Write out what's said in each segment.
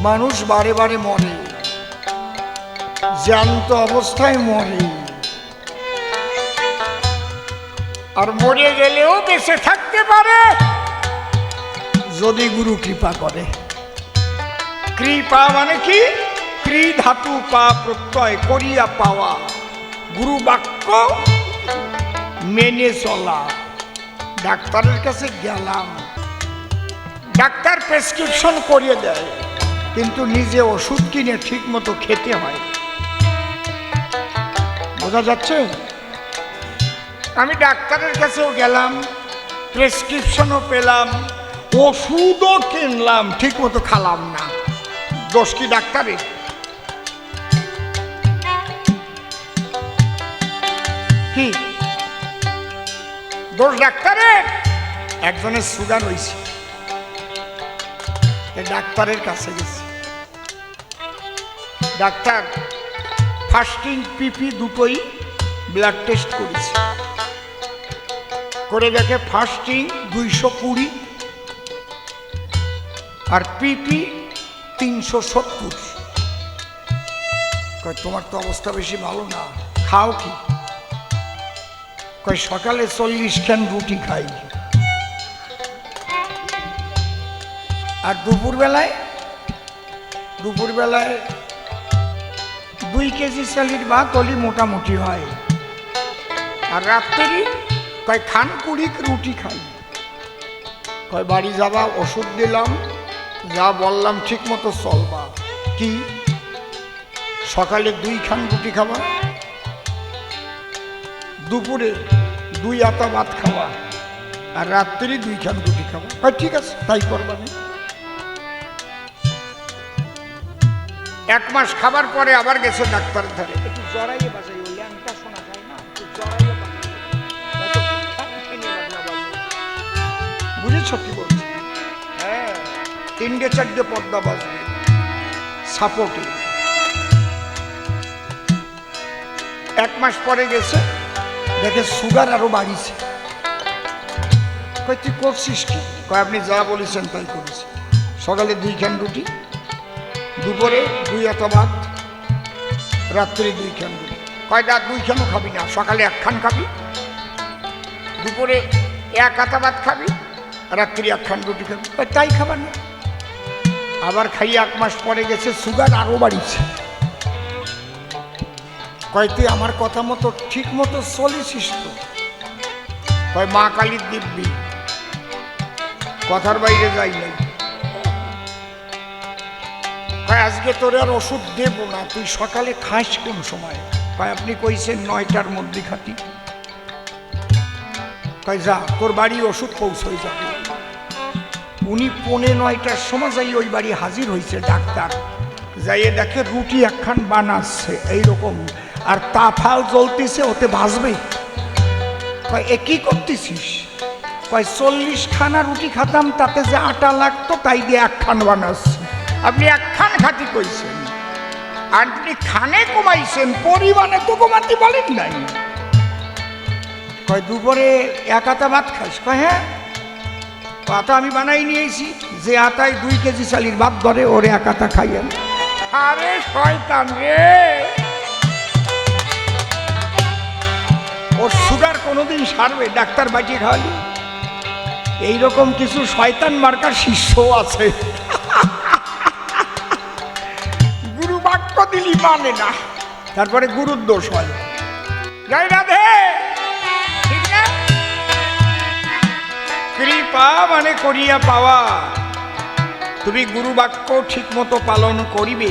মানুষ বারে বারে মরে, জ্যান্ত অবস্থায় মরে, আর মরে গেলেও বেঁচে থাকতে পারে যদি গুরু কৃপা করে। কৃপা মানে কি? ক্রি ধাতু পা প্রত্যয় করিয়া পাওয়া, গুরু বাক্য মেনে চলা। ডাক্তারের কাছে গেলাম, ডাক্তার প্রেসক্রিপশন করিয়ে দেয়, কিন্তু নিজে ওষুধ কিনে ঠিক মতো খেতে হয়। বোঝা যাচ্ছে? আমি ডাক্তারের কাছেও গেলাম, প্রেসক্রিপশনও পেলাম, ওষুধও কিনলাম, ঠিক মতো খালাম না। দোষ কি ডাক্তারের? কি দোষ ডাক্তারের? একজনের সুগার হয়েছে, ডাক্তারের কাছে গেছে। ডাক্তার ফাস্টিং পিপি দুটোই ব্লাড টেস্ট করেছে, করে দেখে ফাস্টিং 220 আর পিপি 370। কয় তোমার তো অবস্থা বেশি ভালো না, খাও কি? কয় সকালে 40 খান রুটি খাই, আর দুপুরবেলায় 2 কেজি চালের ভাত হলে মোটামুটি হয়, আর রাত্রি কয় খান 20 রুটি খাই। কয় বাড়ি যাবা, ওষুধ দিলাম, যা বললাম ঠিক মতো চলবা। কি? সকালে 2 খান রুটি খাবা, দুপুরে 2 আতা ভাত খাওয়া, আর রাত্রি 2 খান রুটি খাওয়া। কয় ঠিক আছে, তাই করবা। 1 মাস খাবার পরে আবার গেছে ডাক্তার ধারে, একটু জড়াইয়ে বাজাই, ওই ল্যাংটা শোনা যায় না, একটু জড়াইয়ে বাজাই। বুঝেছ কি বলছি? হ্যাঁ, 3-4 পর্দা বাজবে সাপোর্টে। 1 মাস পরে গেছে, দেখে সুগার আরো বাড়িছে। কয় তুই করছিস কি? কয় আপনি যা বলেছেন তাই করেছি। সকালে 2 খান রুটি, দুপুরে 2 আতা ভাত, রাত্রি 2 খান রুটি। কয় রাত 2 খানও খাবি না, সকালে 1 খান খাবি, দুপুরে 1 আতা ভাত খাবি, রাত্রি 1 খান রুটি খাবি। তাই খাবার না। আবার খাইয়ে 1 মাস পরে গেছে, সুগার আরো বাড়িছে। কয় তুই আমার কথা মতো ঠিক মতো চলেছিস তো? কয় মা কালীর দিব্যি, কথার বাইরে যাই নাই। কয় আজকে তোর আর ওষুধ দেব না, তুই সকালে খাস কোন সময়? কয় আপনি কইছেন 9টার মধ্যে খাতি। কয় যা, তোর বাড়ি ওষুধ পৌঁছই যাবে। উনি 9:45টার সময় যাই ওই বাড়ি হাজির হয়েছে ডাক্তার। যাইয়ে দেখে রুটি 1 খান বানাচ্ছে এইরকম, আর তাফাল জ্বলতেছে, ওতে ভাজবে। কয় এ কি করতেছিস? কয় 40 খানা রুটি খাতাম, তাতে যে আটা লাগতো তাই দিয়ে 1 খান বানাচ্ছে। আপনি 1 খান খাতি কইছেন, আপনি খানে কমাইছেন, পরিমাণে তো কমাতে বলেন নাই। কয় দুপুরে 1 আতা ভাত খাস? কয় হ্যাঁ। আতা আমি বানাই নিয়েছি, যে আতায় 2 কেজি চালের ভাত ধরে, ওরে 1 আতা খাইয়েন। আরে শয়তান রে, ওর সুগার কোনোদিন সারবে ডাক্তার বাঁচিয়ে খাওয়ালি? এইরকম কিছু শয়তান মার্কার শিষ্য আছে, গুরু বাক্য দিলি মানে না, তারপরে গুরুর দোষ হয়। জয় রাধে। ঠিক না? কৃপা মানে করিয়া পাওয়া। তুমি গুরু বাক্য ঠিক মতো পালন করিবে।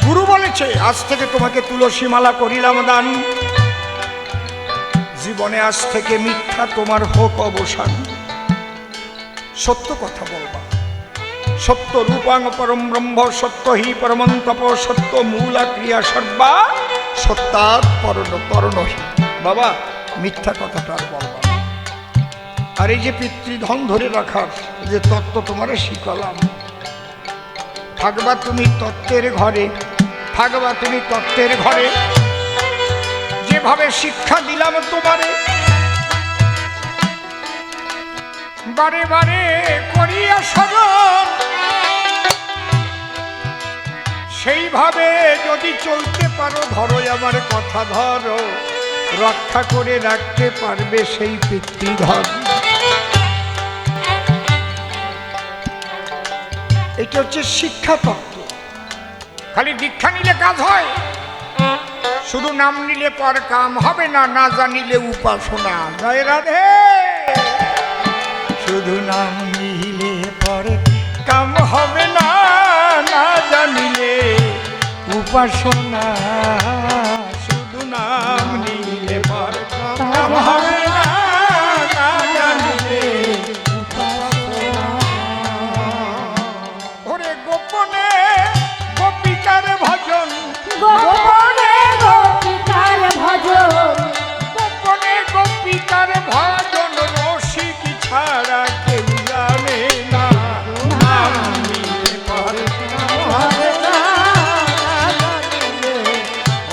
গুরু বলেছে আজ থেকে তোমাকে তুলসী মালা করিলাম দান, জীবনে আজ থেকে মিথ্যা তোমার হোক অবসান। সত্য কথা বলবা, সত্য রূপাং পরম ব্রহ্ম, সত্য হি পরমং তপ, সত্য মূলা ক্রিয়া সর্বা, সত্যাৎ পরণহি। বাবা মিথ্যা কথাটা আর বলবা। আর এই যে পিতৃধন ধরে রাখার যে তত্ত্ব তোমারে শিখালাম, থাকবা তুমি তত্ত্বের ঘরে, থাকবা তুমি তত্ত্বের ঘরে। যেভাবে শিক্ষা দিলাম তোমারে, বারে বারে করিয়া স্মরণ, ভাবে যদি চলতে পারো ধরো আমার কথা ধরো, রক্ষা করে রাখতে পারবে সেই পিতৃধন। এটা হচ্ছে শিক্ষা তত্ত্ব। খালি দীক্ষা নিলে কাজ হয়, শুধু নাম নিলে পর কাম হবে না, না জানিলে উপাসনা। জয় রাধে। শুধু নাম নিলে পর কাম হবে না, না জানিলে উপাসনা। শুধু নাম নিলে পর কাম হবে না, না জানিলে উপাসনা। ওরে গোপনে গোপিকার ভজন, গোপনে গোপিকার ভজন, গোপনে গোপিকার ভজন, রসিক ছাড়া কেউ জানে না। নাম নিলে পর কাম হবে না, না জানিলে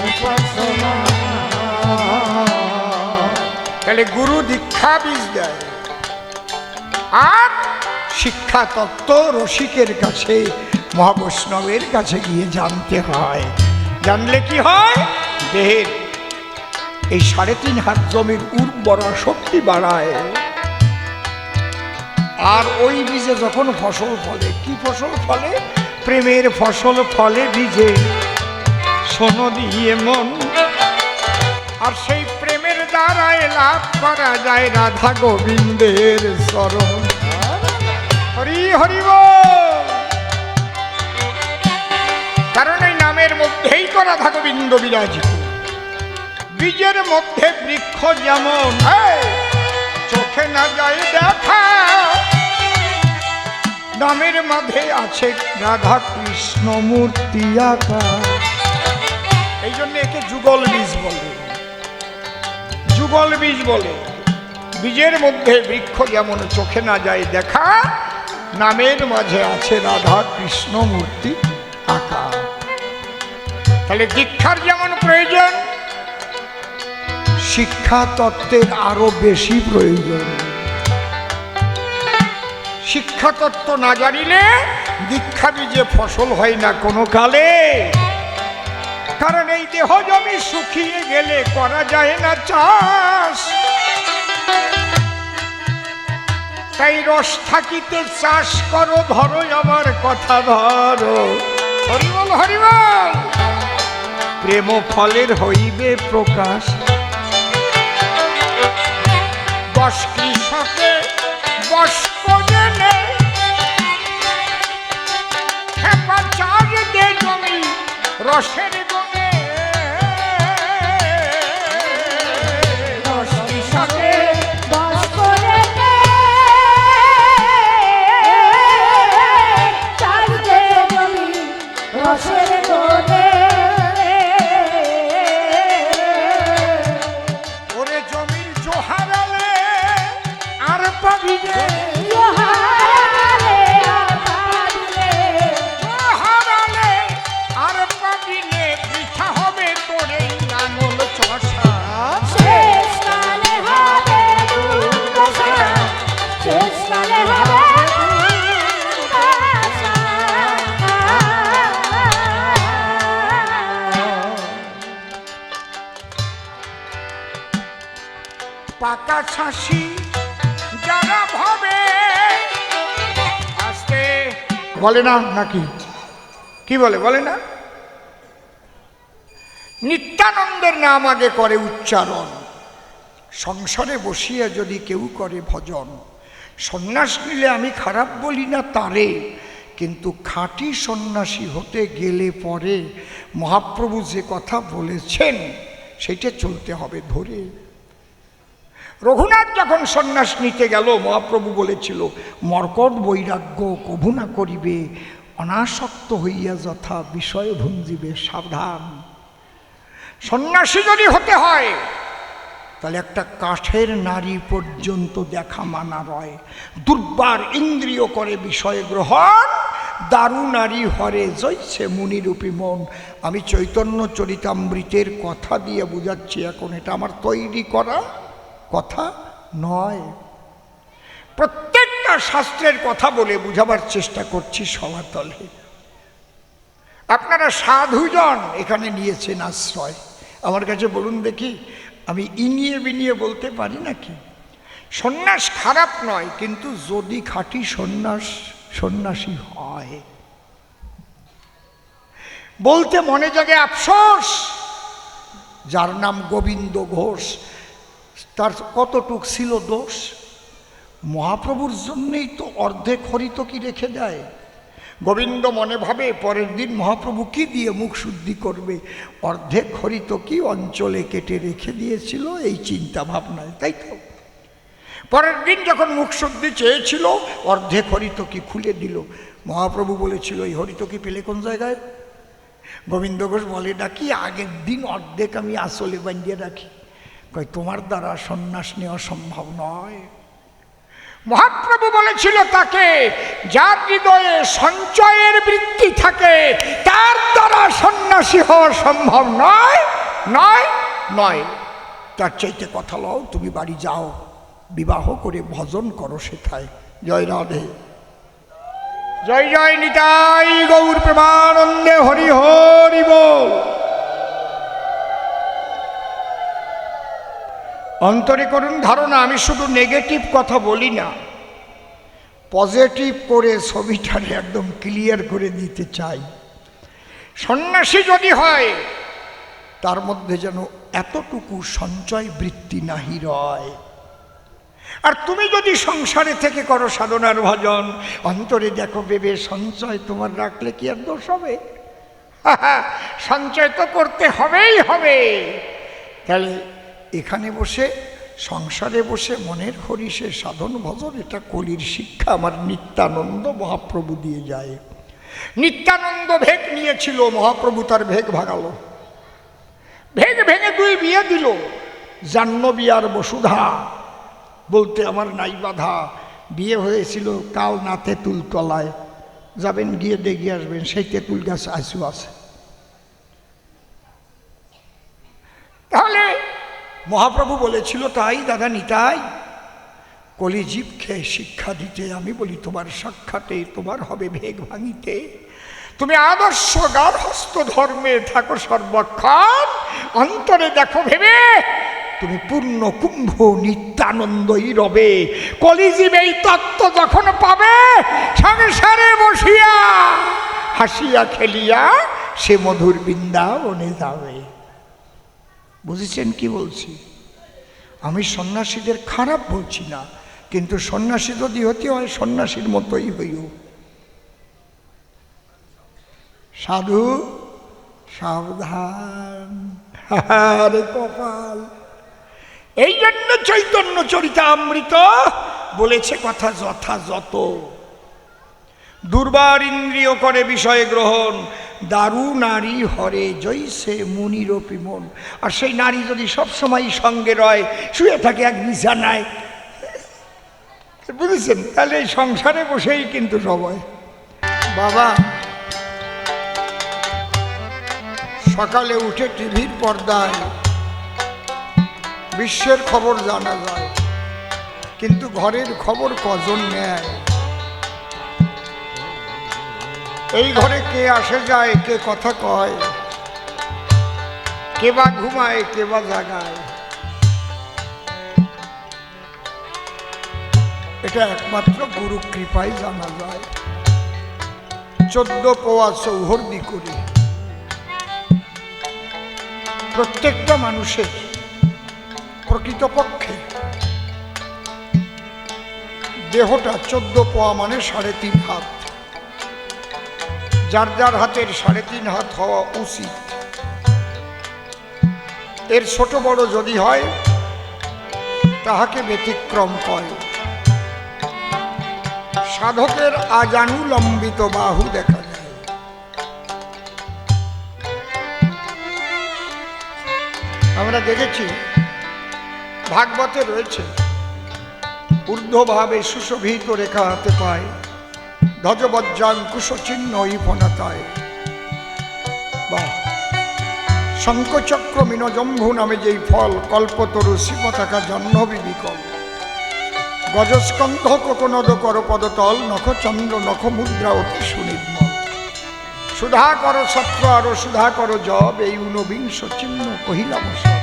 উপাসনা। তাহলে গুরু দীক্ষা বীজ দেয়, আর শিক্ষা তত্ত্ব রসিকের কাছে, মহাবৈষ্ণবের কাছে গিয়ে জানতে হয়। জানলে কি হয়? দেহের এই ৩.৫ হাত জমির উর্বরা শক্তি বাড়ায়। আর ওই বীজে যখন ফসল ফলে, কি ফসল ফলে? প্রেমের ফসল ফলে বীজে, শোনো দিয়ে মন। আর সেই প্রেমের দ্বারায় লাভ করা যায় রাধা গোবিন্দের চরণ। হরি হরি বল। কারণ এই নামের মধ্যেই তো রাধা গোবিন্দ বিরাজিত। বীজের মধ্যে বৃক্ষ যেমন চোখে না যায় দেখা, নামের মাঝে আছে রাধা কৃষ্ণ মূর্তি আঁকা। এই জন্য একে যুগল বীজ বলে, যুগল বীজ বলে। বীজের মধ্যে বৃক্ষ যেমন চোখে না যায় দেখা, নামের মাঝে আছে রাধা কৃষ্ণ মূর্তি আঁকা। তাহলে দীক্ষার যেমন প্রয়োজন, শিক্ষা তত্ত্বের আরো বেশি প্রয়োজন। শিক্ষা তত্ত্ব না জানিলে দীক্ষা বীজে ফসল হয় না কোনো কালে। কারণ এই দেহ জমি শুকিয়ে গেলে করা যায় না চাষ। তাই রস থাকিতে চাষ করো, ধরো আমার কথা ধরো। হরিবল হরিবল। প্রেম ফলের হইবে প্রকাশ, বস কৃষকে বস করে নে, খেপা চাষ দে জমি রসের গুণে। বস কৃষকে বস করে নে, চাষ দে জমি রসের গুণে। ওরে জমির জোহারালে আর পাবি রে, জোহারালে আর পাবিলে, জোহারালে আর পাবি নে। বৃথা হবে তোর এই লাঙল চষা। শেষ কালে হবে দুর্দশা, শেষ কালে হবে দুর্দশা। পাকা ছাসি যারা ভাবে, আস্তে বলে না নাকি? কি বলে? বলে না? নিত্যানন্দের নাম আগে করে উচ্চারণ। সংসারে বসিয়া যদি কেউ করে ভজন, সন্ন্যাস নিলে আমি খারাপ বলি না তারে, কিন্তু খাঁটি সন্ন্যাসী হতে গেলে পরে মহাপ্রভু যে কথা বলেছেন সেইটা চলতে হবে ধরে। রঘুনাথ যখন সন্ন্যাস নিতে গেল, মহাপ্রভু বলেছিল মর্কট বৈরাগ্য কভু না করিবে, অনাসক্ত হইয়া যথা বিষয় ভুঞ্জিবে সাবধান। সন্ন্যাসী যদি হতে হয় তাহলে একটা কাঠের নারী পর্যন্ত দেখা মানা রয়। দুর্বার ইন্দ্রিয় করে বিষয় গ্রহণ, দারু নারী হরে জৈছে মুনিরূপী মন। আমি চৈতন্য চরিতামৃতের কথা দিয়ে বুঝাচ্ছি এখন, এটা আমার তৈরি করা কথা নয়। প্রত্যেকটা শাস্ত্রের কথা বলে বুঝাবার চেষ্টা করছি সবার তলে। আপনারা সাধুজন এখানে নিয়েছেন আশ্রয়, আমার কাছে বলুন দেখি, আমি ইনিয়ে বিনিয়ে বলতে পারি নাকি? সন্ন্যাস খারাপ নয়, কিন্তু যদি খাঁটি সন্ন্যাসী হয়, বলতে মনে জাগে আফসোস, যার নাম গোবিন্দ ঘোষ, তার কতটুক ছিল দোষ? মহাপ্রভুর জন্যেই তো অর্ধেক হরিতকি রেখে দেয়। গোবিন্দ মনে ভাবে পরের দিন মহাপ্রভু কি দিয়ে মুখ শুদ্ধি করবে, অর্ধেক হরিতকি অঞ্চলে কেটে রেখে দিয়েছিল এই চিন্তা ভাবনায়, তাই তো? পরের দিন যখন মুখ শুদ্ধি চেয়েছিল, অর্ধেক হরিতকি খুলে দিল। মহাপ্রভু বলেছিল, এই হরিতকি পেলে কোন জায়গায়? গোবিন্দ ঘোষ বলে, নাকি আগের দিন অর্ধেক আমি আসলে বাঁধিয়ে রাখি। কই, তোমার দ্বারা সন্ন্যাস নেওয়া সম্ভব নয়। মহাপ্রভু বলেছিল তাকে, যার হৃদয়ে সঞ্চয়ের বৃত্তি থাকে তার দ্বারা সন্ন্যাসী হওয়া সম্ভব নয়, নয়, নয়। তার চাইতে কথা লও, তুমি বাড়ি যাও, বিবাহ করে ভজন করো সেথায়। জয় রাধে, জয় জয় নিতাই গৌর প্রেমানন্দে, হরি হরি বল। অন্তরে করুন ধারণা, আমি শুধু নেগেটিভ কথা বলি না, পজিটিভ করে ছবিটারে একদম ক্লিয়ার করে দিতে চাই। সন্ন্যাসী যদি হয়, তার মধ্যে যেন এতটুকু সঞ্চয় বৃত্তি নাহি রয়। আর তুমি যদি সংসারে থেকে করো সাধনার ভজন, অন্তরে দেখো বেবে সঞ্চয় তোমার রাখলে কি আর দোষ হবে? সঞ্চয় তো করতে হবেই হবে। তাহলে এখানে বসে, সংসারে বসে মনের হরিষে সাধন ভজন, এটা কলির শিক্ষা আমার নিত্যানন্দ মহাপ্রভু দিয়ে যায়। নিত্যানন্দ ভেগ নিয়েছিল, মহাপ্রভু তার ভেগ ভাগালো। ভেগ ভেঙে দুই বিয়ে দিল, জাহ্নবী আর বসুধা, বলতে আমার নাই বাধা। বিয়ে হয়েছিল কাল না তেঁতুল তলায়, যাবেন গিয়ে দেখে আসবেন, সেই তেঁতুল গাছ আজও আছে। তাহলে মহাপ্রভু বলেছিল, তাই দাদা নিতাই, কলিজীবকে শিক্ষা দিতে, আমি বলি তোমার সাক্ষাতে তোমার হবে ভেগ ভাঙিতে। তুমি আদর্শ গার্হস্থ ধর্মে থাকো সর্বক্ষণ, অন্তরে দেখো ভেবে তুমি পূর্ণ কুম্ভ নিত্যানন্দই রবে। কলিজীব এই তত্ত্ব যখন পাবে, সংসারে বসিয়া হাসিয়া খেলিয়া সে মধুর বৃন্দাবনে যাবে। বুঝেছেন কি বলছি? আমি সন্ন্যাসীদের খারাপ বলছি না, কিন্তু সন্ন্যাসী যদি হতে হয় সন্ন্যাসীর মতোই হইও। সাধু সাবধান, আরে কপাল। এই জন্য চৈতন্য চরিতামৃত বলেছে কথা যথাযথ। দুর্বার ইন্দ্রিয় করে বিষয় গ্রহণ, দারু নারী হরে জৈসে মুনিরপি মন। আর সেই নারী যদি সবসময় সঙ্গে রয়, শুয়ে থাকে এক বিছানায়, বুঝেছেন, তাহলে এই সংসারে বসেই কিন্তু সবাই। বাবা, সকালে উঠে টিভির পর্দায় বিশ্বের খবর জানা যায়, কিন্তু ঘরের খবর কজন নেয়? এই ঘরে কে আসে যায়, কে কথা কয়, কে বা ঘুমায়, কে বা জাগায়, এটা একমাত্র গুরু কৃপায় জানা যায়। 14 পোয়া চৌহর্দি করি প্রত্যেকটা মানুষের প্রকৃতপক্ষে দেহটা 14 পোয়া মানে 3.5 হাত। যার যার হাতের 3.5 হাত হওয়া উচিত। এর ছোট বড় যদি হয় তাহাকে ব্যতিক্রম কয়। সাধকের আজানুলম্বিত বাহু দেখা যায়। আমরা দেখেছি ভাগবতে রয়েছে, ঊর্ধ্বভাবে সুশোভিত রেখা হাতে পায়, ধ্বজবজ্রাঙ্কুশ চিহ্ন ইফনাতায়। বা শঙ্খচক্র মিনজম্ভু নামে যেই ফল, কল্পতরু শিবতাকা জহ্নবী বিকল, গজস্কন্ধ কোকনদ কর পদতল, নখচন্দ্র নখ মুদ্রা অতি সুনির্মল। সুধা কর সত্র আর সুধা কর জব, এই ঊনবিংশ চিহ্ন কহিলাম সব।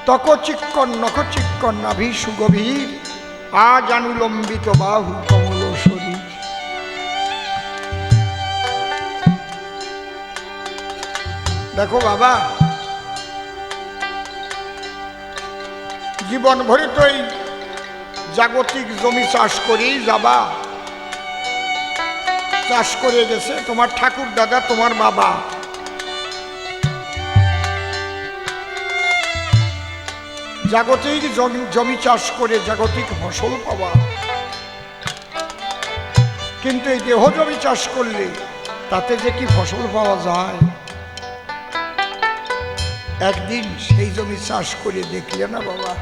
তক চিক্কন নখ চিক্কন নাভি সুগভীর, আজ অনুলম্বিত বাহু কমল শরীর। দেখো বাবা, জীবন ভরে তো এই জাগতিক জমি চাষ করেই যাবা। চাষ করে গেছে তোমার ঠাকুর দাদা, তোমার বাবা। জাগতিক জমি চাষ করে জাগতিক ফসল পাওয়া, কিন্তু এই দেহ জমি চাষ করলে তাতে যে কি ফসল পাওয়া যায়, একদিন সেই জমি চাষ করে দেখলে না বাবা।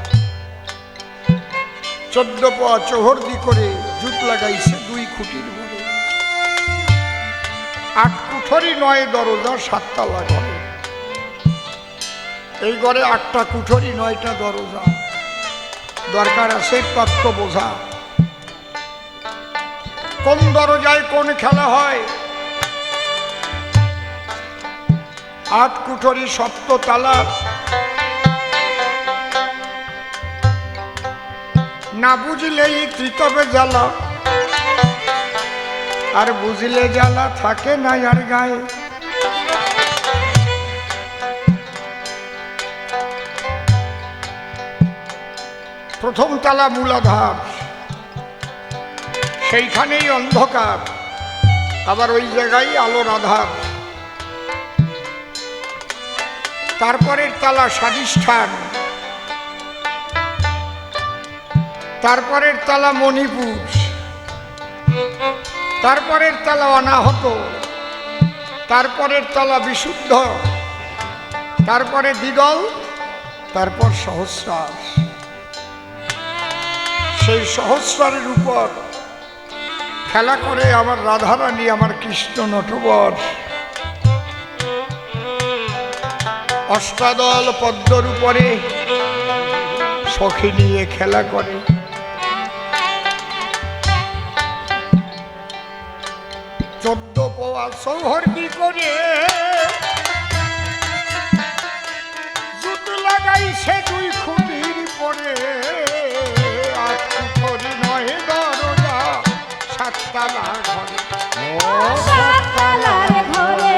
14 পোয়া চৌহর্দি করে জুত লাগাইছে 2 খুঁটির ঘরে, 8 কুঠরি 9 দরজা 7 তলা ঘরে। এই ঘরে 8টা কুঠরি 9টা দরজা। দরকার আছে তত্ত্ব বোঝা, কোন দরজায় কোন খেলা হয়। 8 কুঠরি 7 তালা, না বুঝলেই তৃতবে জ্বালা, আর বুঝলে জ্বালা থাকে না আর গায়ে। প্রথম তালা মূলাধার, সেইখানেই অন্ধকার, আবার ওই জায়গায় আলোর আধার। তারপরের তালা স্বাধিষ্ঠান, তারপরের তালা মণিপুর, তারপরের তালা অনাহত, তারপরের তালা বিশুদ্ধ, তারপরে দ্বিদল, তারপর সহস্রার। সেই সহস্রারের উপর খেলা করে আমার রাধারানী, আমার কৃষ্ণ নটবর। অষ্টাদল পদ্মর উপরে সখী নিয়ে খেলা করে। চোদ্দ পোয়া সৌহর্দি করে জুত লাগাইছে 2 খুঁটির পরে। 8 কুঠরি 9 দরজা 7 তালা ঘরে। সাত তলার ঘরে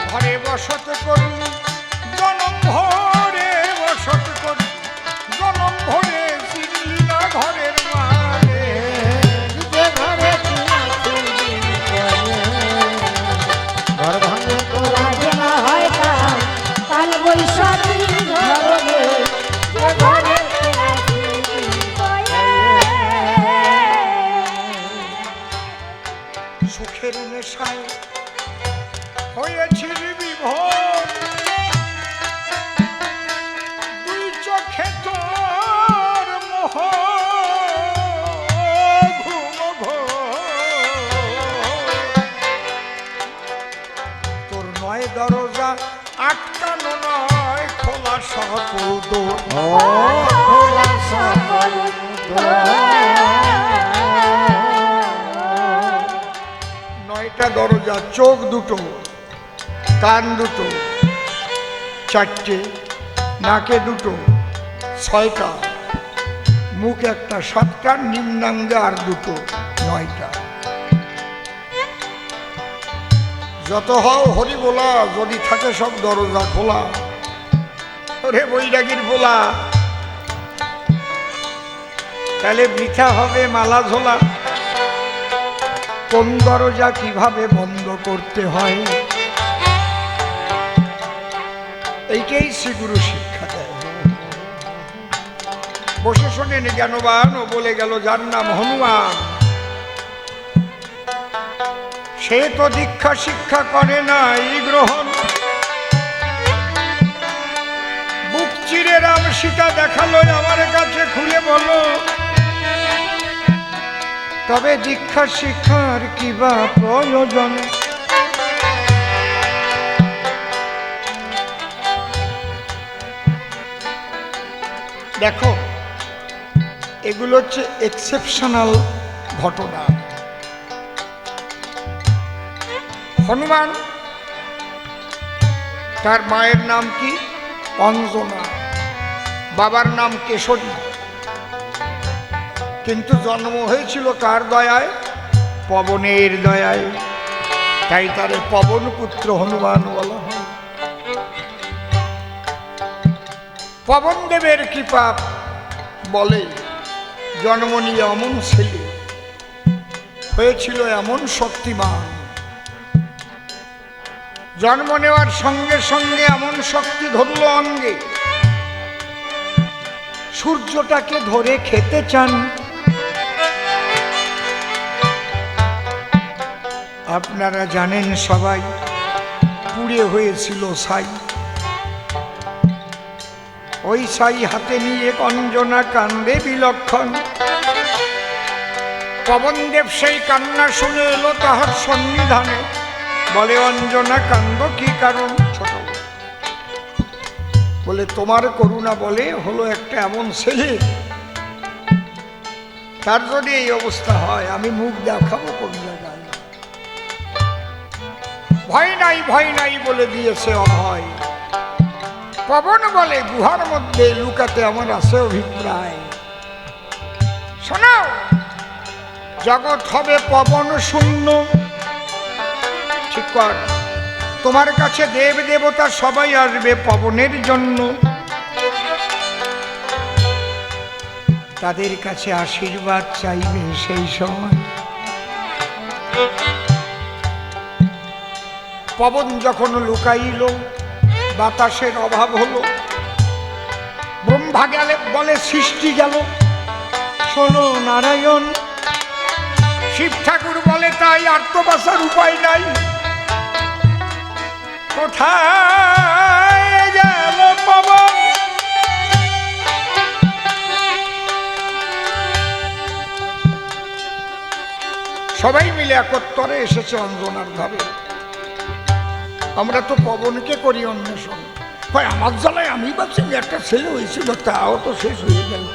ঘরে বসত করি জনম ভরে, বসত করি জনম ভরে, চিনলি না ঘরের মানে। যে ঘরে ঘর ভাঙে তোরা যে না হয় কাল, কাল বৈশাখী ঝরবে যে ঘরে সুখের নেশায় হয়েছি বিভোর, 2 চোখে তোর মোহ ঘুম ঘোর। তোর 9 দরজা আটকানো নয়, খোলা সকল দোর। খোলা সকল নয়টা দরজা, চোখ 2টো, কান 2টো, 4টে, নাকে 2টো, 6টা, মুখ 1টা, 7টা, নিম্নাঙ্গে আর 2টো, 9টা। যত হও হরি বলা, যদি থাকে সব দরজা খোলা। ওরে বৈরাগীর বলা, তাহলে বৃথা হবে মালা ঝোলা। কোন দরজা কিভাবে বন্ধ করতে হয়, এইটাই শ্রীগুরু শিক্ষা দেয়। বসে শোনেন জ্ঞানবান ও বলে গেল, যার নাম হনুমান, সে তো দীক্ষা শিক্ষা করে নাই গ্রহণ। বুক চিরে রাম সীতা দেখালো আমার কাছে, খুলে বলো তবে দীক্ষা শিক্ষার কি বা প্রয়োজন। দেখো, এগুলো হচ্ছে এক্সেপশনাল ঘটনা। হনুমান, তার মায়ের নাম কি? অঞ্জনা, বাবার নাম কেশরী। কিন্তু জন্ম হয়েছিল কার দয়ায়? পবনের দয়ায়। তাই তারে পবন পুত্র হনুমান বলা হয়। পবন দেবের কৃপা বলে জন্ম নিয়ে এমন ছেলে হয়েছিল, এমন শক্তিমান। জন্ম নেওয়ার সঙ্গে সঙ্গে এমন শক্তি ধরল অঙ্গে, সূর্যটাকে ধরে খেতে চান। আপনারা জানেন সবাই, পুড়ে হয়েছিল ছাই। ওই ছাই হাতে নিয়ে অঞ্জনা কান্দে বিলক্ষণ। পবনদেব সেই কান্না শুনে এলো তাহার সন্নিধানে। বলে, অঞ্জনা কান্দ কি কারণ? ছোট বলে, তোমার করুণা বলে হলো একটা এমন ছেলে, তার যদি এই অবস্থা হয় আমি মুখ দেখাবো কোন জায়গায়? ভয় নাই ভয় নাই বলে দিয়েছে অভয়। পবন বলে, গুহার মধ্যে লুকাতে আমার আছে অভিপ্রায়। শোনো, জগৎ হবে পবন শূন্য। ঠিক কর, তোমার কাছে দেব দেবতা সবাই আসবে পবনের জন্য। তাদের কাছে আশীর্বাদ চাইবে সেই সময়। পবন যখন লুকাইল, বাতাসের অভাব হলো। ব্রহ্মা গেলে বলে, সৃষ্টি গেল। শোনো নারায়ণ, শিব ঠাকুর বলে, তাই আর তো বাঁচার উপায় নাই। কোথায় গেল পবন? সবাই মিলে একত্তরে এসেছে অঞ্জনার ধারে। আমরা তো পবনকে করি অন্বেষণ। হয় আমার জ্বালায় আমি ভাবছি একটা ছেলে হয়েছিল, তাও তো শেষ হয়ে গেল,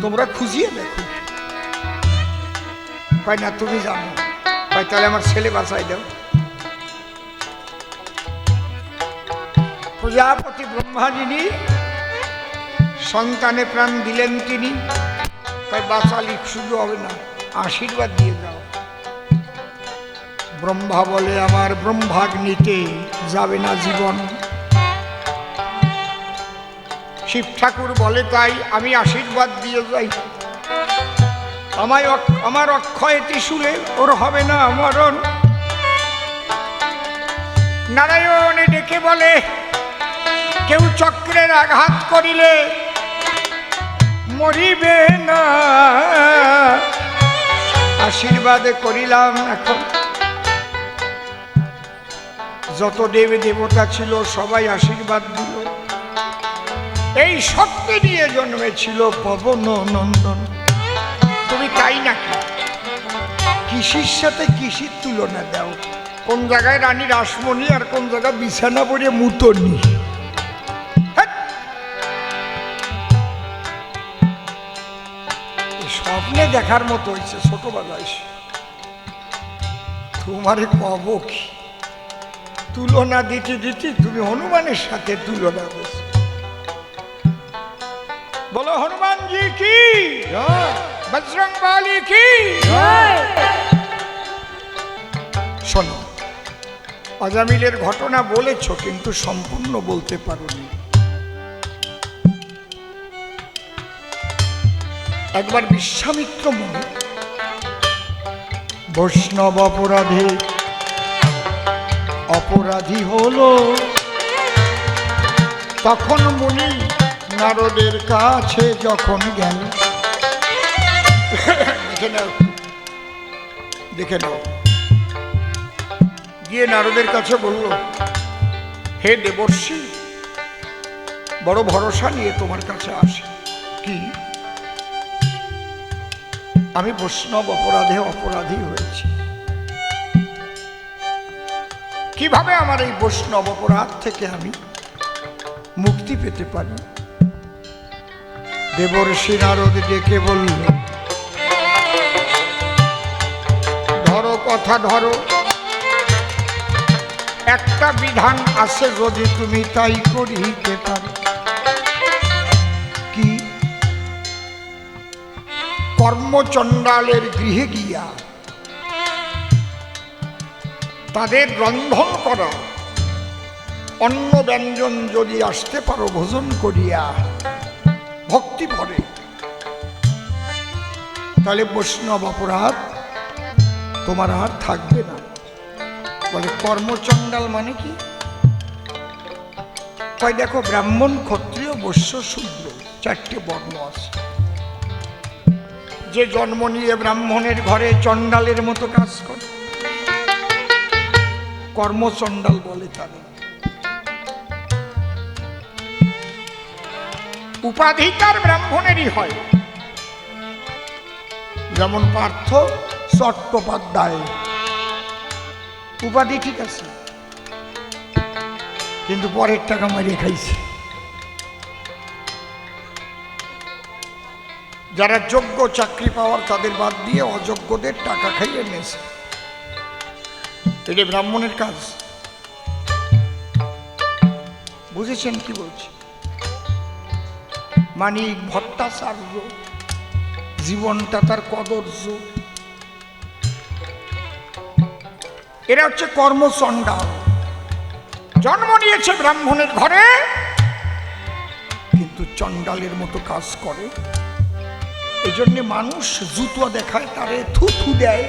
তোমরা খুঁজিয়ে দেখো। হয় না, তুমি জানো। হয় তাহলে আমার ছেলে বাঁচাই দাও। প্রজাপতি ব্রহ্মা যিনি সন্তানে প্রাণ দিলেন, তিনি বাঁচালি শুধু হবে না, আশীর্বাদ দিয়ে দাও। ব্রহ্মা বলে, আমার ব্রহ্মাগ্নিতে যাবে না জীবন। শিব ঠাকুর বলে, তাই আমি আশীর্বাদ দিয়ে যাই। আমার অক্ষয় ত্রিশূলে ওর হবে না মরণ। নারায়ণ ডেকে বলে, কেউ চক্রের আঘাত করিলে মরিবে না। আশীর্বাদ করিলাম। এখন যত দেব দেবতা ছিল সবাই আশীর্বাদ দিল। এই শক্তি নিয়ে জন্মেছিল পবন নন্দন। তুমি তাই নাকি? কৃষির সাথে কৃষির তুলনা দাও। কোন জায়গায় রানী রাসমণি আর কোন জায়গায় বিছানা পড়ে মুতনি। স্বপ্নে দেখার মতো হয়েছে ছোটবেলায়। তোমার কব কি তুলনা দিতে দিতে তুমি হনুমানের সাথে তুলনা দিচ্ছ। বলো হনুমানজি কি, বজরংবলী কি। শোনো, অজামিলের ঘটনা বলেছ কিন্তু সম্পূর্ণ বলতে পারোনি। একবার বিশ্বামিত্র মুনি বৈষ্ণব অপরাধী হলো, তখন মুনি নারদের কাছে যখন গেল। দেখে নাও, গিয়ে নারদের কাছে বলল, হে দেবর্ষি, বড় ভরসা নিয়ে তোমার কাছে আসি। কি? আমি বৈষ্ণব অপরাধী হয়েছি। কিভাবে আমার এই বৈষ্ণব অপরাধ থেকে আমি মুক্তি পেতে পারি? দেবর্ষি নারদ ডেকে বলল, কথা ধরো, একটা বিধান আছে যদি তুমি তাই করিতে পারো। কি? কর্মচণ্ডালের গৃহে গিয়া তাদের রন্ধন করা অন্ন ব্যঞ্জন যদি আসতে পারো ভোজন করিয়া ভক্তি ভরে, তাহলে বৈষ্ণব অপরাধ তোমার আর থাকবে না। বলে কর্মচণ্ডাল মানে কি? কয় দেখো, ব্রাহ্মণ, ক্ষত্রিয়, বৈশ্য, শূদ্র, চারটে বর্ণ আছে। যে জন্ম নিয়ে ব্রাহ্মণের ঘরে চণ্ডালের মতো কাজ করে, কর্মচণ্ডাল বলে তাদের। উপাধিকার ব্রাহ্মণেরই হয়, যেমন পার্থ চট্টোপাধ্যায় উপাধি ঠিক আছে, কিন্তু পরের টাকা মারিয়ে খাইছে। যারা যোগ্য চাকরি পাওয়ার তাদের বাদ দিয়ে অযোগ্যদের টাকা খাইয়ে নিয়েছে। এটা ব্রাহ্মণের কাজ। বুঝেছেন কি বলছি? মানিক ভট্টাচার্য জীবনটা তার কদর্য। এরা হচ্ছে কর্মচণ্ডাল, জন্ম নিয়েছে ব্রাহ্মণের ঘরে কিন্তু চণ্ডালের মতো কাজ করে। এই জন্যে মানুষ জুতো দেখায়, তারে থুথু দেয়,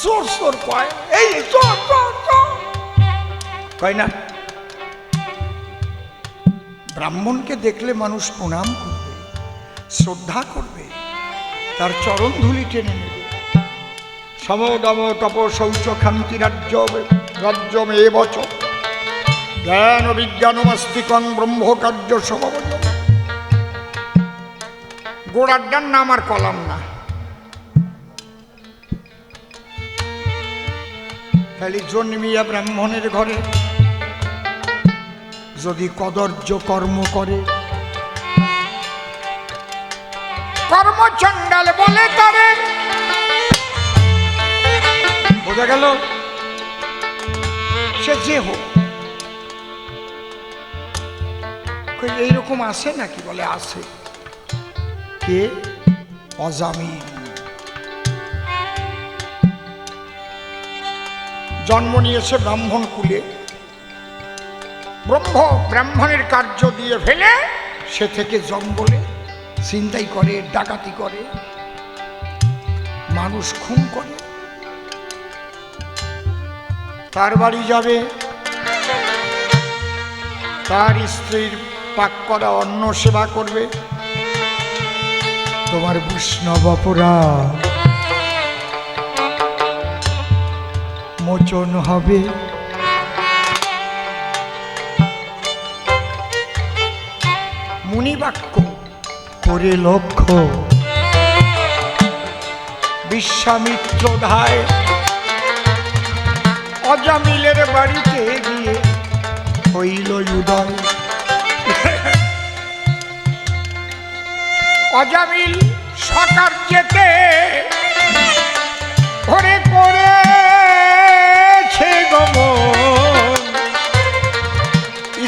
চোর চোর কয়, এই চোর চোর চোর কয় না। ব্রাহ্মণকে দেখলে মানুষ প্রণাম করবে, শ্রদ্ধা করবে, তার চরণ ধুলি টেনে নেবে। সমদম তপ শৌচ খান্তি রাজ্যম এবচ জ্ঞান বিজ্ঞানমস্তিকং ব্রহ্ম কার্য সমবজ। গোড়ার নাম আর কলাম না, খালি জন্মিয়া ব্রাহ্মণের ঘরে যদি কদর্য কর্ম করে, কর্মচণ্ডাল বলে তারে। বোঝা গেল? সে যে হোক, এইরকম আছে নাকি? বলে আছে। কে? অজামিল। জন্ম নিয়েছে ব্রাহ্মণ কুলে, ব্রাহ্মণের কার্য দিয়ে ফেলে সে থেকে জঙ্গলে ছিনতাই করে, ডাকাতি করে, মানুষ খুন করে। তার বাড়ি যাবে, তার স্ত্রীর পাক করা অন্ন সেবা করবে। তোমার বৈষ্ণব অপরাধ মোচন হবে। মুনিবাক্য করে লক্ষ্য বিশ্বামিত্র ধায় অজামিলের বাড়িতে গিয়ে হইল উদয়। অজামিল সকার্যেতে ঘরে করেছে গমন,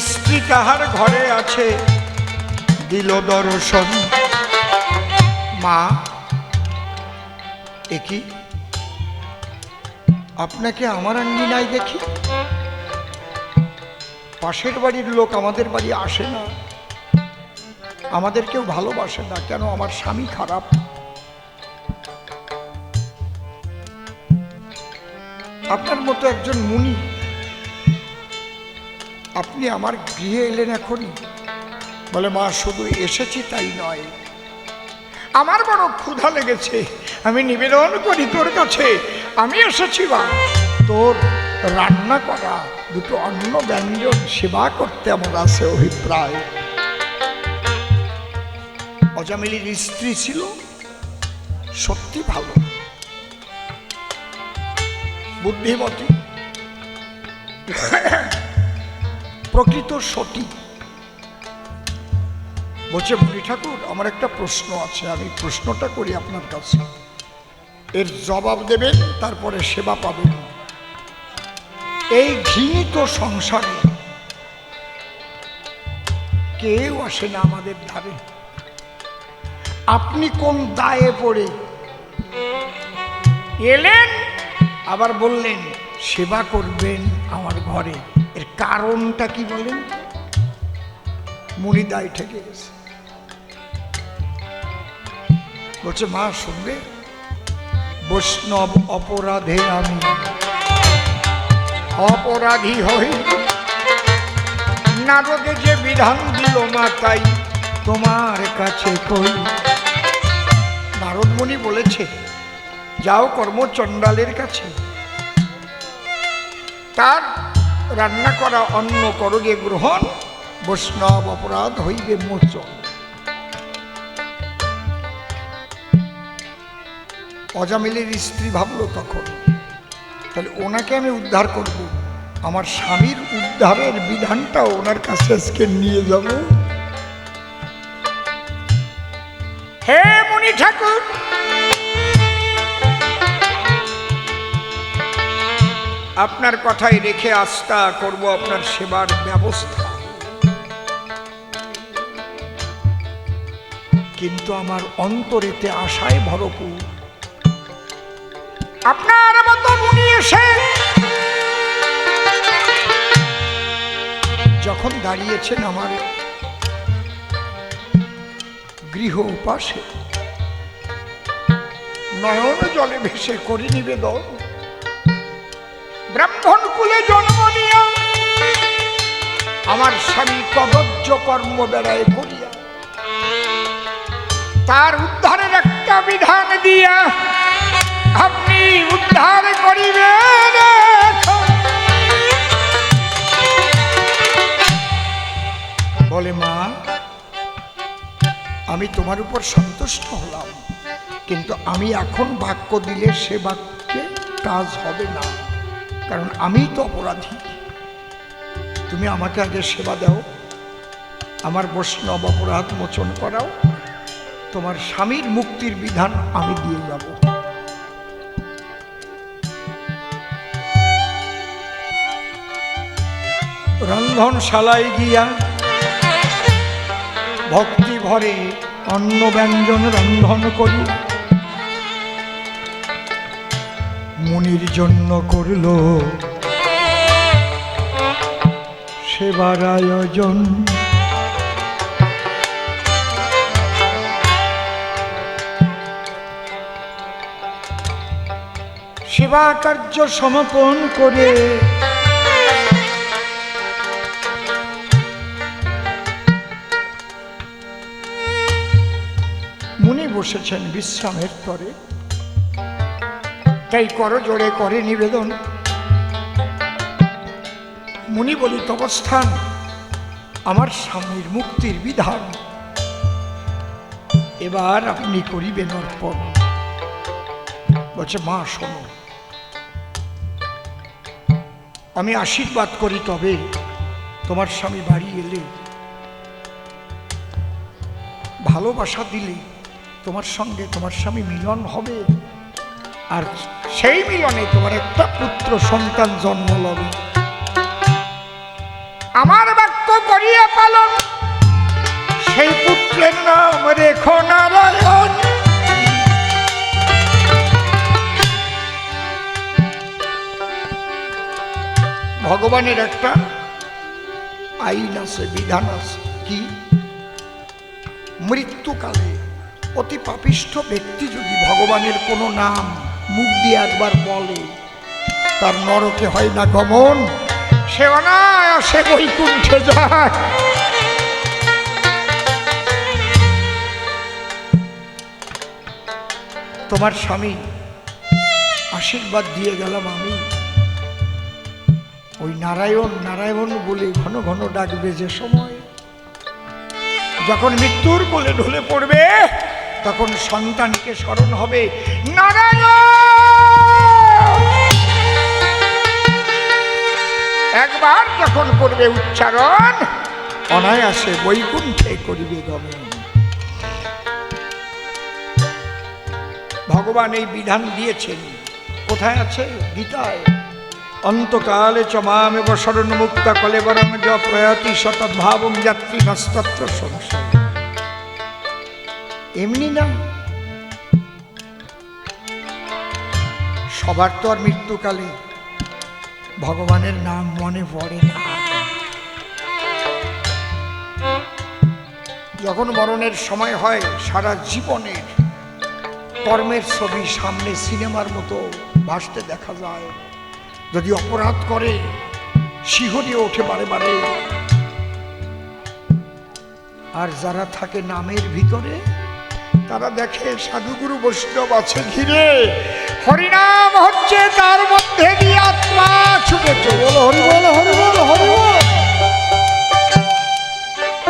স্ত্রী তাহার ঘরে আছে দিল দর্শন। মা, একই আপনাকে আমার আঙ্গিনায় দেখি, পাশের বাড়ির লোক আমাদের বাড়ি আসে না, আমাদের কেউ ভালোবাসে না কেন? আমার স্বামী খারাপ। আপনার মতো একজন মুনি, আপনি আমার গৃহে এলেন এখনই? বলে, মা, শুধু এসেছি তাই নয়, আমার বড় ক্ষুধা লেগেছে, আমি নিবেদন করি তোর কাছে, আমি এসেছি বা তোর রান্না করা দুটো অন্ন ব্যঞ্জন সেবা করতে আমার আছে অভিপ্রায়। অজামিলের স্ত্রী ছিল সত্যি ভালো, বুদ্ধিমতী, প্রকৃত সতী। বলছে, মুনি ঠাকুর, আমার একটা প্রশ্ন আছে, আমি প্রশ্নটা করি আপনার কাছে। এর জবাব দেবেন, তারপরে সেবা পাবেন। এই ঘৃণিত সংসারে কেউ আসে না আমাদের ধারে। আপনি কোন দায়ে পড়ে এলেন, আবার বললেন সেবা করবেন আমার ঘরে? এর কারণটা কি বলেন? মুনি দায় ঠেকে গেছে, বলছে মা শুনবে, বৈষ্ণব অপরাধে আমি অপরাধী হই, নারদে যে বিধান দিল মা তাই তোমার কাছে কই। নারদ মুনি বলেছে যাও কর্মচণ্ডালের কাছে, তার রান্না করা অন্ন করো যে গ্রহণ, বৈষ্ণব অপরাধ হইবে মোচন। অজামিলের স্ত্রী ভাবলো তখন, তাহলে ওনাকে আমি উদ্ধার করব, আমার স্বামীর উদ্ধারের বিধানটাও ওনার কাছে আজকে নিয়ে যাব। হে মুনি ঠাকুর, আপনার কথাই রেখে আস্থা করব আপনার সেবার ব্যবস্থা, কিন্তু আমার অন্তরেতে আশায় ভরপুর। আপনার মতো মুনি এসে যখন দাঁড়িয়েছেন আমার গৃহ পাশে, নয়ন জলে ভেসে করি নিবেদন, ব্রাহ্মণ কুলে জন্ম নিয়া আমার স্বামী কদর্য কর্ম বেড়ায় করিয়া তার উদ্ধারের একটা বিধান দিয়া আপনি উদ্ধার করিবেন। বলে মা, আমি তোমার উপর সন্তুষ্ট হলাম, কিন্তু আমি এখন বাক্য দিলে সে বাক্যে কাজ হবে না, কারণ আমি তো অপরাধী। তুমি আমাকে আগে সেবা দাও, আমার বৈষ্ণব অপরাধ মোচন করাও, তোমার স্বামীর মুক্তির বিধান আমি দিয়ে যাব। রন্ধনশালায় গিয়া ভক্তি ভরে অন্ন ব্যঞ্জন রন্ধন করি, মুনির জন্য করল সেবার আয়োজন। সেবা কার্য সমাপন করে মুনি বসেছেন বিশ্রামের তরে, তাই কর জোরে করে নিবেদন। মুনি বলিত অবস্থান আমার স্বামীর মুক্তির বিধান, এবার আপনি করিবেন অর্পণ। বলছে মা শোনো, আমি আশীর্বাদ করি, তবে তোমার স্বামী বাড়ি এলে ভালোবাসা দিলে তোমার সঙ্গে তোমার স্বামী মিলন হবে, আর সেই মিলনে তোমার একটা পুত্র সন্তান জন্ম লবে। আমার বাক্য করিয়া পালন, সেই পুত্রের নাম রেখো নারায়ণ। ভগবানের একটা আইন আছে, বিধান আছে, কি মৃত্যুকালে অতি পাপিষ্ঠ ব্যক্তি যদি ভগবানের কোনো নাম মুখ দিয়ে একবার বলে, তার নরকে হয় না গমন, সে অনায়াসে বৈকুণ্ঠে যায়। তোমার স্বামী আশীর্বাদ দিয়ে গেলাম আমি, ওই নারায়ণ নারায়ণ বলে ঘন ঘন ডাকবে, যে সময় যখন মৃত্যুর কোলে ঢলে পড়বে তখন সন্তানকে স্মরণ হবে, নারায়ণ একবার যখন করবে উচ্চারণ, অনায়াসে বৈকুণ্ঠে করিবে গমন। ভগবান এই বিধান দিয়েছেন। কোথায় আছে? গীতায়। অন্তকালে চ মামেব শরণমুক্তা কলেবরং য প্রয়াতি শতদ্ভাবং যাত্রী নস্তত্র সংশয়। এমনি না, সবার তো আর মৃত্যুকালে ভগবানের নাম মনে পড়ে না। যখন মরণের সময় হয়, সারা জীবনের কর্মের ছবি সামনে সিনেমার মতো ভাসতে দেখা যায়। যদি অপরাধ করে শিহরিয়ে ওঠে বারে বারে। আর যারা থাকে নামের ভিতরে, তারা দেখে সাধুগুরু বৈষ্ণব আছে ঘিরে, হরিনাম হচ্ছে তার মধ্যে দিয়ে আত্মা ছুটেছে। বলো হরি বল, হরি বল, হরি বল।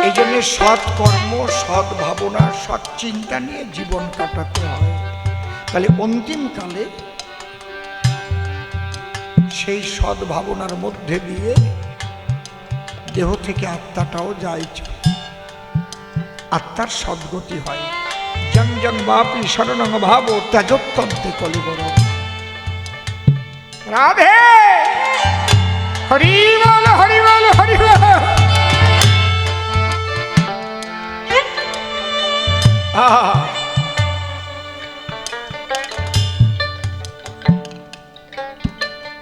এই জন্য সৎ কর্ম, সৎ ভাবনা, সৎ চিন্তা নিয়ে জীবন কাটাতে হয়। তাহলে অন্তিমকালে সেই সৎ ভাবনার মধ্যে দিয়ে দেহ থেকে আত্মাটাও যায়, আত্মার সদ্গতি হয়। জং জং বাপি শরণং ভাব ত্যাজোত্তন্তে কলিবর। রাধে হরি বল, হরি বল, হরি বল।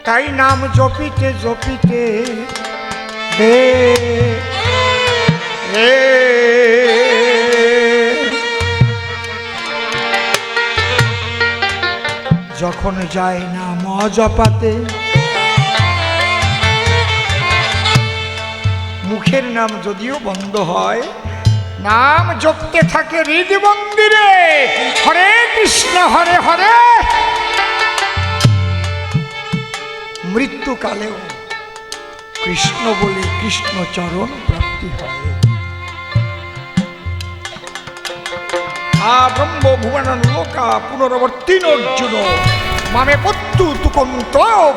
তাই নাম জপিতে জপিতে হে হে যখন যায় নাম জপাতে, মুখের নাম যদিও বন্ধ হয়, নাম জপতে থাকে হৃদ মন্দিরে। হরে কৃষ্ণ হরে হরে। মৃত্যুকালেও কৃষ্ণ বলে কৃষ্ণ চরণ প্রাপ্তি হয়। ব্রহ্ম ভুবন লোকা পুনরবর্তীন অর্জুন মামে পত্তু তুকন্ত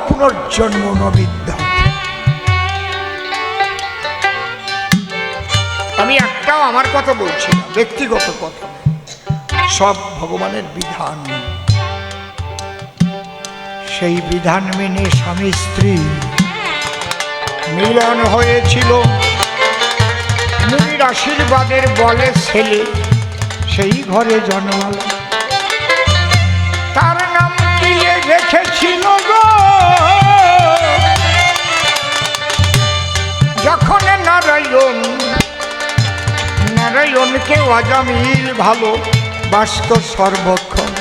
পুনর্জন্ম নবিদ্যা। আমি একটাও আমার কথা বলছি না, ব্যক্তিগত কথা, সব ভগবানের বিধান। সেই বিধান মেনে স্বামী স্ত্রী মিলন হয়েছিল। মুনির আশীর্বাদের বলে ছেলে সেই ঘরে জন্মাল। তার নাম দিয়ে রেখেছিল গো যখন নারায়ণ। নারায়ণকে অজামিল ভালো বাস্ত সর্বক্ষণ।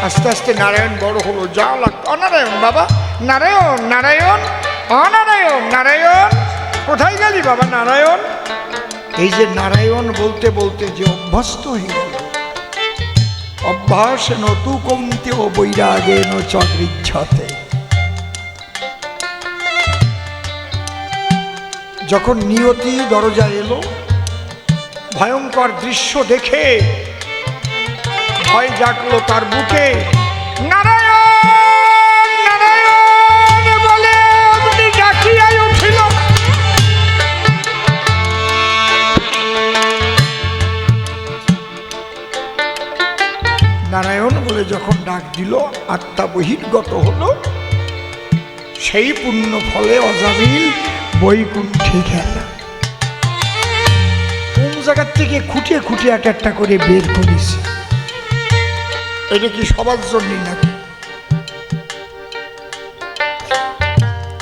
আস্তে আস্তে নারায়ণ বড় হলো, যা লাগতো অনারায়ণ বাবা, নারায়ণ নারায়ণ, অনারায়ণ নারায়ণ, কোথায় গেলি বাবা নারায়ণ। এই যে নারায়ণ বলতে বলতে যে অভ্যস্ত হয়ে গেল, অভ্যাস নতু কমতে ও বৈরাগে নৃচ্ছতে। যখন নিয়তি দরজা এলো, ভয়ঙ্কর দৃশ্য দেখে ভয় জাগলো তার বুকে। নারায়ণ নারায়ণ বলে অগ্নি ডাকিয়াই উঠিল। নারায়ণ বলে যখন ডাক দিল, আত্মা বহির্গত হলো। সেই পুণ্য ফলে অজামিল বৈকুণ্ঠে গেল। কোন জায়গার থেকে খুঁটিয়ে খুঁটিয়ে একটা করে বের করেছে। এটা কি সবার জন্য নাকি?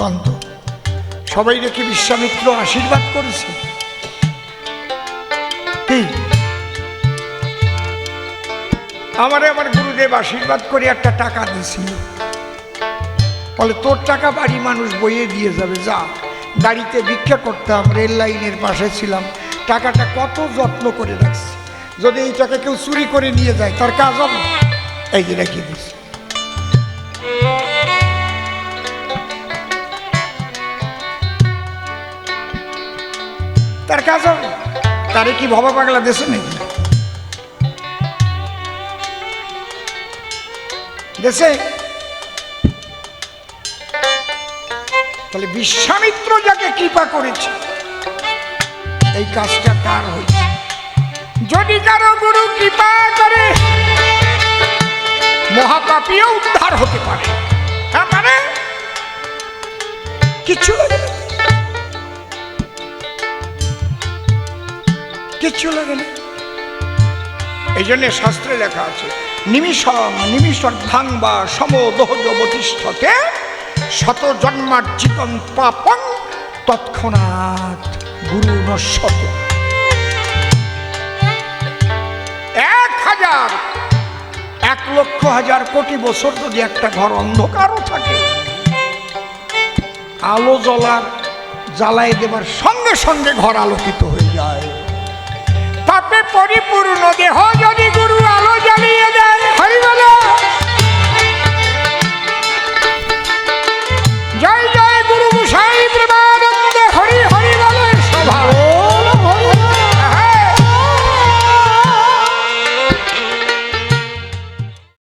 কান্ত সবাই রেখে বিশ্বামিত্র আশীর্বাদ করেছে। কি আমার গুরুদেব আশীর্বাদ করে একটা টাকা দিয়েছিল, বলে তোর টাকা বাড়ি মানুষ বইয়ে দিয়ে যাবে, যা। গাড়িতে ভিক্ষা করতাম, রেল লাইনের পাশে ছিলাম, টাকাটা কত যত্ন করে রাখছি। যদি এই টাকা কেউ চুরি করে নিয়ে যায় তার কাজ হবে। এই যে রেখে দিছি। তার কাজ হবে। তারে কি ভবা পাগলা দেশে নাকি? দেশে তাহলে বিশ্বামিত্র যাকে কৃপা করেছে, এই কাজটা তার হয়েছে। যদি কারো গুরু কৃপা করে পাপীও উদ্ধার হতে পারে। হ্যাঁ মানে কিচ্ছু লাগে না, কিচ্ছু লাগে না। এই জন্য শাস্ত্রে লেখা আছে নিমিষং নিমিষর্ধাং বা সমদোহজবতিষ্ঠতে শত জন্মার্জিতং পাপং তৎক্ষণাৎ গুরু নশ্যত। 1000 1,00,000 কোটি বছর যদি একটা ঘর অন্ধকারও থাকে, আলো জ্বালাই দেবার সঙ্গে সঙ্গে ঘর আলোকিত হয়ে যায়। পাপে পরিপূর্ণ দেহ যদি